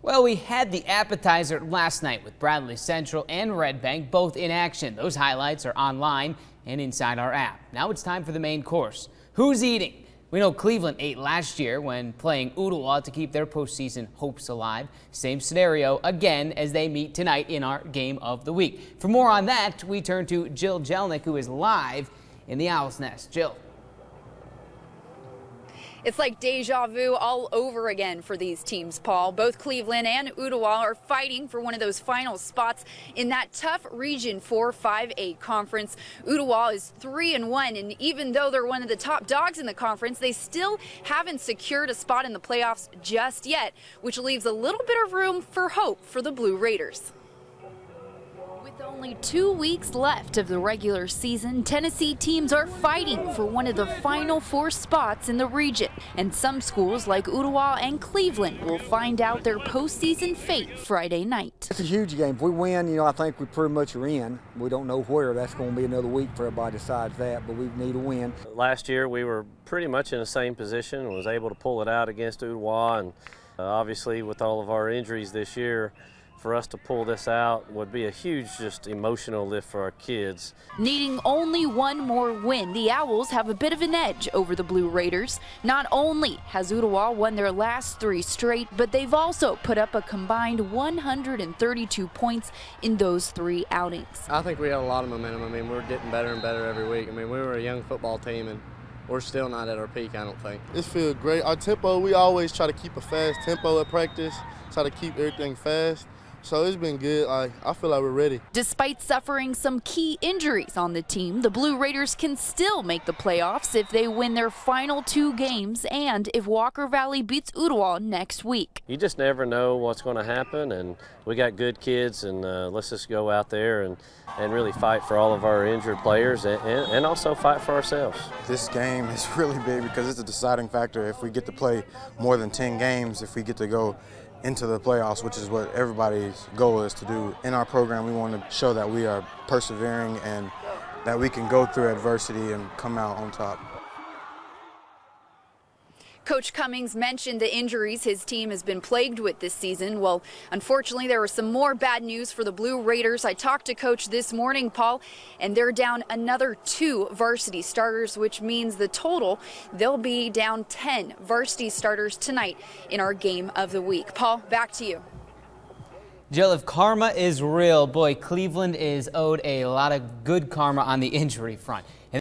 Well, we had the appetizer last night with Bradley Central and Red Bank both in action. Those highlights are online and inside our app. Now it's time for the main course. Who's eating? We know Cleveland ate last year when playing Ooltewah to keep their postseason hopes alive. Same scenario again as they meet tonight in our game of the week. For more on that, we turn to Jill Jelnick, who is live in the Owl's Nest. Jill. It's like deja vu all over again for these teams, Paul. Both Cleveland and Ooltewah are fighting for one of those final spots in that tough Region 4 5A conference. Ooltewah is 3-1, and even though they're one of the top dogs in the conference, they still haven't secured a spot in the playoffs just yet, which leaves a little bit of room for hope for the Blue Raiders. With only 2 weeks left of the regular season, Tennessee teams are fighting for one of the final 4 spots in the region. And some schools like Ooltewah and Cleveland will find out their postseason fate Friday night. It's a huge game. If we win, I think we pretty much are in. We don't know where. That's going to be another week for everybody decides that, but we need a win. Last year we were pretty much in the same position and was able to pull it out against Ooltewah, and obviously with all of our injuries this year, for us to pull this out would be a huge just emotional lift for our kids. Needing only one more win, the Owls have a bit of an edge over the Blue Raiders. Not only has Ooltewah won their last 3 straight, but they've also put up a combined 132 points in those 3 outings. I think we have a lot of momentum. We're getting better and better every week. We were a young football team, and we're still not at our peak, I don't think. It feels great. Our tempo, we always try to keep a fast tempo at practice, try to keep everything fast. So it's been good. I feel like we're ready. Despite suffering some key injuries on the team, the Blue Raiders can still make the playoffs if they win their final 2 games and if Walker Valley beats Ooltewah next week. You just never know what's going to happen, and we got good kids, and let's just go out there and really fight for all of our injured players and also fight for ourselves. This game is really big because it's a deciding factor. If we get to play more than 10 games, if we get to go into the playoffs, which is what everybody's goal is to do. In our program, we want to show that we are persevering and that we can go through adversity and come out on top. Coach Cummings mentioned the injuries his team has been plagued with this season. Well, unfortunately, there was some more bad news for the Blue Raiders. I talked to Coach this morning, Paul, and they're down another 2 varsity starters, which means the total, they'll be down 10 varsity starters tonight in our game of the week. Paul, back to you. Jill, if karma is real, boy, Cleveland is owed a lot of good karma on the injury front.